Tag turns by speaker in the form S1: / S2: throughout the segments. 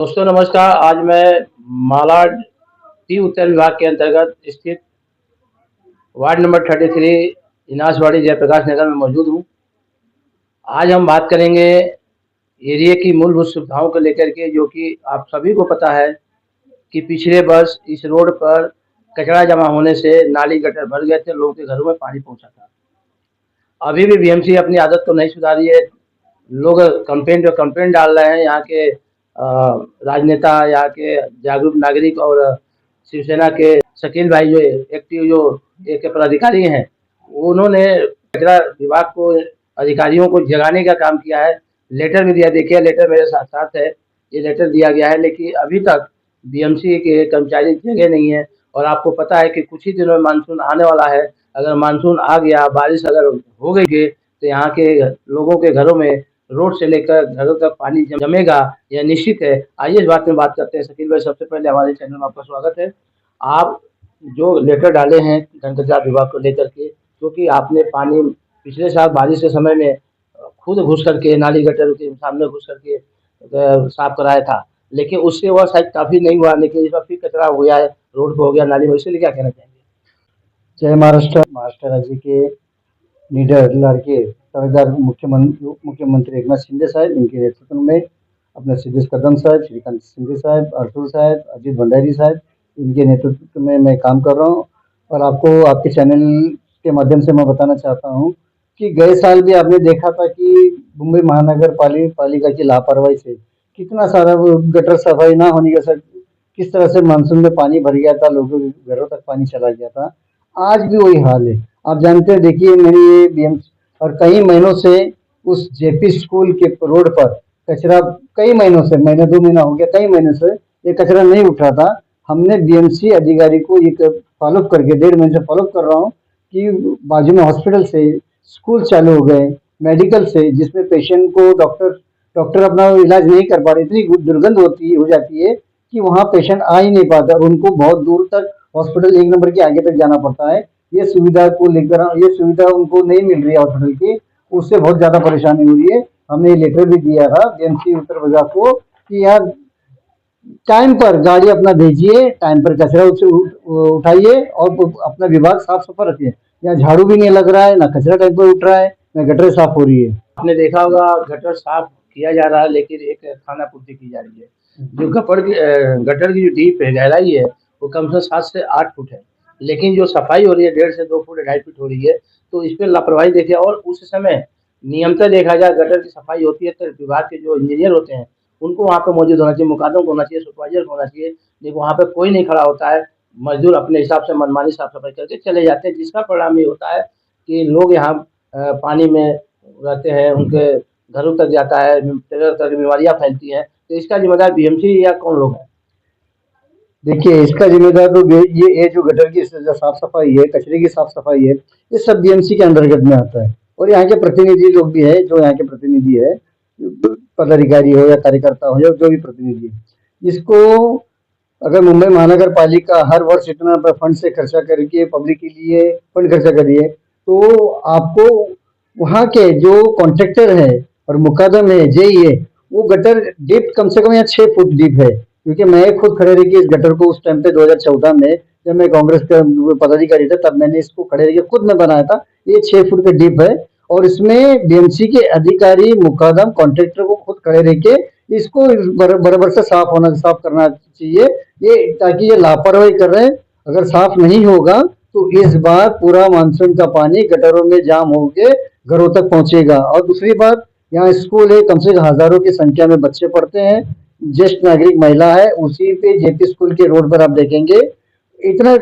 S1: दोस्तों नमस्कार। आज मैं मालाड टी उत्तर विभाग के अंतर्गत स्थित वार्ड नंबर 33 इनासवाड़ी जयप्रकाश नगर में मौजूद हूँ। आज हम बात करेंगे एरिया की मूलभूत सुविधाओं को लेकर के, जो कि आप सभी को पता है कि पिछले वर्ष इस रोड पर कचरा जमा होने से नाली गटर भर गए थे, लोगों के घरों में पानी पहुंचा था। अभी भी बीएमसी अपनी आदत को नहीं सुधारी है। लोग कंप्लेंट पे कंप्लेंट डाल रहे हैं। यहाँ के राजनेता, यहाँ के जागरूक नागरिक और शिवसेना के शकील भाई जो एक्टिव जो एक पदाधिकारी हैं, उन्होंने कचरा विभाग को अधिकारियों को जगाने का काम किया है। लेटर भी दिया। देखिए लेटर मेरे साथ साथ है। ये लेटर दिया गया है, लेकिन अभी तक बीएमसी के कर्मचारी जगे नहीं है। और आपको पता है कि कुछ ही दिनों में मानसून आने वाला है। अगर मानसून आ गया, बारिश अगर हो गई तो यहाँ के लोगों के घरों में रोड से लेकर घरों तक पानी जमेगा, यह निश्चित है। आइए इस बात में बात करते हैं। शकील भाई, सबसे पहले हमारे चैनल में आपका स्वागत है। आप जो लेटर डाले हैं घन कचरा विभाग को लेकर के, क्योंकि आपने पानी पिछले साल बारिश के समय में खुद घुस करके नाली गटर के सामने घुस करके साफ कराया था, लेकिन उससे वह शायद काफी नहीं हुआ। लेकिन इस बार फिर कचरा हो गया है, रोड पे हो गया, नाली में। इसलिए क्या कहना चाहेंगे?
S2: जय महाराष्ट्र। महाराष्ट्र राज्य के लीडर लड़के सरदार मुख्यमंत्री एकनाथ शिंदे साहब, इनके नेतृत्व में अपने सिद्धेश कदम साहब, श्रीकांत शिंदे साहब, अतुल साहब, अजीत भंडारी साहब, इनके नेतृत्व में मैं काम कर रहा हूँ। और आपको आपके चैनल के माध्यम से मैं बताना चाहता हूँ कि गए साल भी आपने देखा था कि मुंबई महानगर पालिका की लापरवाही से कितना सारा वो गटर सफाई ना होने के साथ किस तरह से मानसून में पानी भर गया था, लोगों के घरों तक पानी चला गया था। आज भी वही हाल है। आप जानते हैं, देखिए मेरी ये बीएमसी और कई महीनों से उस जेपी स्कूल के रोड पर कचरा, कई महीनों से, महीने 2 महीना हो गया, कई महीने से ये कचरा नहीं उठ रहा था। हमने बीएमसी अधिकारी को एक फॉलोअप करके 1.5 महीने से फॉलोअप कर रहा हूँ कि बाजू में हॉस्पिटल से स्कूल चालू हो गए, मेडिकल से, जिसमें पेशेंट को डॉक्टर अपना इलाज नहीं कर पा रहे, इतनी दुर्गंध होती हो जाती है कि वहाँ पेशेंट आ ही नहीं पाता और उनको बहुत दूर तक हॉस्पिटल 1 नंबर के आगे तक जाना पड़ता है। ये सुविधा को लेकर, ये सुविधा उनको नहीं मिल रही है हॉस्पिटल की, उससे बहुत ज्यादा परेशानी हो रही है। हमने ये लेटर भी दिया था बीएमसी उत्तर प्रदेश को कि यार टाइम पर गाड़ी अपना भेजिए, टाइम पर कचरा उठाइए और अपना विभाग साफ सफा रखिए। यहाँ झाड़ू भी नहीं लग रहा है, ना कचरा टाइम पर उठ रहा है, ना गटर साफ हो रही है।
S1: आपने देखा होगा गटर साफ किया जा रहा है, लेकिन एक खानापूर्ति की जा रही है। जो गटर की जो डीप है, गहराई है, वो कम से कम 7 से 8 फुट है, लेकिन जो सफाई हो रही है 1.5 से 2 फुट, 2.5 फुट हो रही है। तो इस पर लापरवाही देखिए। और उस समय नियमतः देखा जाए, गटर की सफाई होती है तो विभाग के जो इंजीनियर होते हैं उनको वहाँ पे मौजूद होना चाहिए, मुकादम को होना चाहिए, सुपरवाइजर को होना चाहिए। लेकिन वहाँ पे कोई नहीं खड़ा होता है। मजदूर अपने हिसाब से मनमानी साफ सफाई करके चले जाते हैं, जिसका परिणाम ये होता है कि लोग यहाँ पानी में रहते हैं, उनके घरों तक जाता है, तरह तरह की बीमारियां फैलती हैं। तो इसका जिम्मेदार बीएमसी या कौन लोग हैं?
S2: देखिए, इसका जिम्मेदार तो ये जो गटर की जो साफ सफाई है, कचरे की साफ सफाई है, ये सब बीएमसी के अंतर्गत में आता है। और यहाँ के प्रतिनिधि लोग भी है, जो यहाँ के प्रतिनिधि है, पदाधिकारी हो या कार्यकर्ता हो या जो भी प्रतिनिधि है, इसको अगर मुंबई महानगर पालिका हर वर्ष इतना फंड से खर्चा करके पब्लिक के लिए फंड खर्चा करिए, तो आपको वहाँ के जो कॉन्ट्रेक्टर है और मुकादम है, जेई है, वो गटर डीप कम से कम यहाँ 6 फुट डीप है। क्योंकि मैं खुद खड़े रह के इस गटर को उस टाइम पे 2014 में, जब मैं कांग्रेस का पदाधिकारी था, तब मैंने इसको खड़े रह के खुद में बनाया था। ये 6 फुट का डीप है और इसमें बीएमसी के अधिकारी, मुकादम, कॉन्ट्रेक्टर को खुद खड़े रह के इसको बराबर से साफ करना चाहिए। ये ताकि ये लापरवाही कर रहे हैं, अगर साफ नहीं होगा तो इस बार पूरा मानसून का पानी गटरों में जाम होके घरों तक पहुंचेगा। और दूसरी बात, यहाँ स्कूल है, कम से कम हजारों की संख्या में बच्चे पढ़ते हैं, ज्येष्ठ नागरिक महिला है, उसी पे जेपी स्कूल के रोड पर आप देखेंगे इतना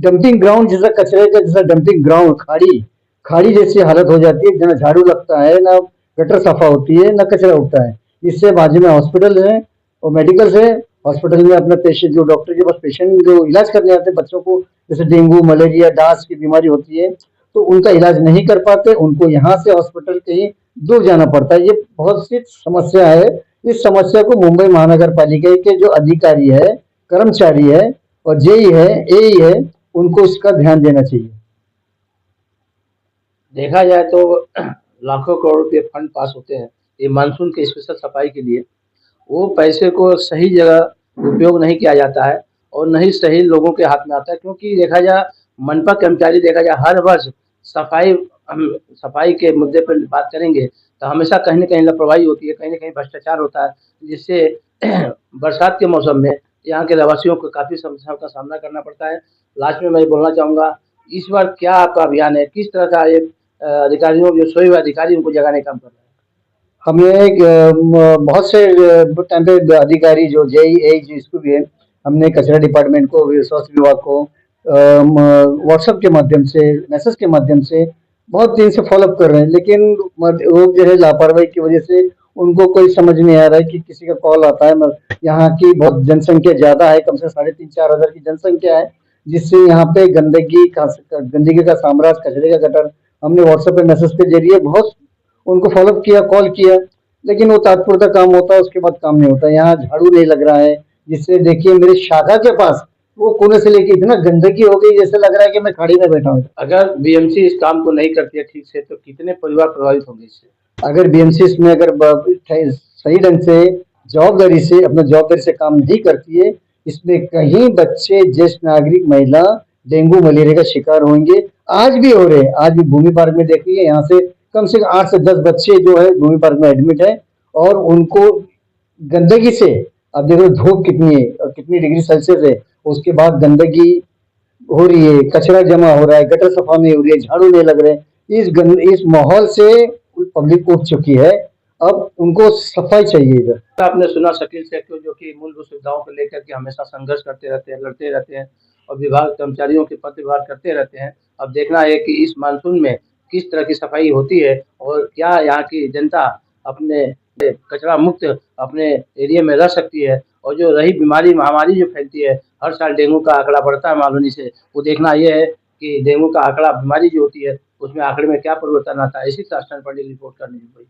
S2: डंपिंग ग्राउंड जैसा, कचरे का जैसा डंपिंग ग्राउंड, खाड़ी खाड़ी जैसी हालत हो जाती है। ना झाड़ू लगता है, ना गटर सफा होती है, ना कचरा उठता है। इससे बाजू में हॉस्पिटल है और मेडिकल है। हॉस्पिटल में अपना पेशेंट, जो डॉक्टर के पास पेशेंट जो इलाज करने आते हैं बच्चों को, जैसे डेंगू, मलेरिया, डांस की बीमारी होती है, तो उनका इलाज नहीं कर पाते, उनको यहाँ से हॉस्पिटल कहीं दूर जाना पड़ता है। ये बहुत सी समस्या है। इस समस्या को मुंबई महानगर पालिका के जो अधिकारी है, कर्मचारी है और जेई है, एई है, उनको इसका ध्यान देना चाहिए।
S1: देखा जाए तो लाखों करोड़ रुपए फंड पास होते हैं ये मानसून के स्पेशल सफाई के लिए। वो पैसे को सही जगह उपयोग नहीं किया जाता है और नहीं सही लोगों के हाथ में आता है, क्योंकि देखा जाए मनपा कर्मचारी देखा जाए हर वर्ष सफाई हम सफाई के मुद्दे पर बात करेंगे तो हमेशा कहीं न कहीं लापरवाही होती है, कहीं न कहीं भ्रष्टाचार होता है, जिससे बरसात के मौसम में यहाँ के रहवासियों को काफ़ी समस्याओं का सामना करना पड़ता है। लास्ट में मैं बोलना चाहूँगा, इस बार क्या आपका अभियान है? किस तरह का एक अधिकारियों जो सोए हुए अधिकारी उनको जगाने का काम कर रहे हैं?
S2: हमें बहुत से टाइम पे अधिकारी जो जेई एई जिसको भी है, हमने कचरा डिपार्टमेंट को, स्वास्थ्य विभाग को व्हाट्सएप के माध्यम से, मैसेज के माध्यम से बहुत दिन से फॉलोअप कर रहे हैं, लेकिन वो जो है लापरवाही की वजह से उनको कोई समझ नहीं आ रहा है कि किसी का कॉल आता है। यहाँ की बहुत जनसंख्या ज्यादा है, कम से 3,500-4,000 की जनसंख्या है, जिससे यहाँ पे गंदगी का साम्राज्य, कचरे का गटर, हमने व्हाट्सएप पे मैसेज के जरिए बहुत उनको फॉलोअप किया, कॉल किया, लेकिन वो तात्पुरता काम होता है, उसके बाद काम नहीं होता। यहाँ झाड़ू नहीं लग रहा है, जिससे देखिए मेरी शाखा के पास वो कोने से लेके इतना गंदगी हो गई, जैसे लग रहा है कि मैं खाड़ी में बैठा हूँ।
S1: अगर बीएमसी इस काम को नहीं करती है ठीक से तो कितने परिवार प्रभावित होंगे इससे?
S2: अगर बीएमसी इसमें अगर सही ढंग से अपना जवाबदारी से काम नहीं करती है, इसमें कहीं बच्चे, ज्येष्ठ नागरिक, महिला डेंगू मलेरिया का शिकार होंगे। आज भी हो रहे हैं, आज भी भूमि पार्क में देखिए, यहाँ से कम 8 से 10 बच्चे जो है भूमि पार्क में एडमिट है और उनको गंदगी से, अब देखो धूप कितनी है और कितनी डिग्री सेल्सियस है, उसके बाद गंदगी हो रही है, कचरा जमा हो रहा है, गटर सफा नहीं हो रही है, झाड़ू नहीं लग रहे हैं। इस माहौल से पब्लिक उठ चुकी है, अब उनको सफाई चाहिए इधर।
S1: आपने सुना शकील सेठ जो कि मूलभूत सुविधाओं को लेकर के हमेशा संघर्ष करते रहते हैं, लड़ते रहते हैं और विभाग कर्मचारियों के पत्र व्यवहार करते रहते हैं। अब देखना है कि इस मानसून में किस तरह की सफाई होती है और क्या यहाँ की जनता अपने कचरा मुक्त अपने एरिया में रह सकती है। और जो रही बीमारी महामारी जो फैलती है, हर साल डेंगू का आंकड़ा बढ़ता है मालूनी से, वो देखना ये है कि डेंगू का आंकड़ा बीमारी जो होती है उसमें आंकड़े में क्या परिवर्तन आता है। इसी तरह स्टैंड पर रिपोर्ट करनी है।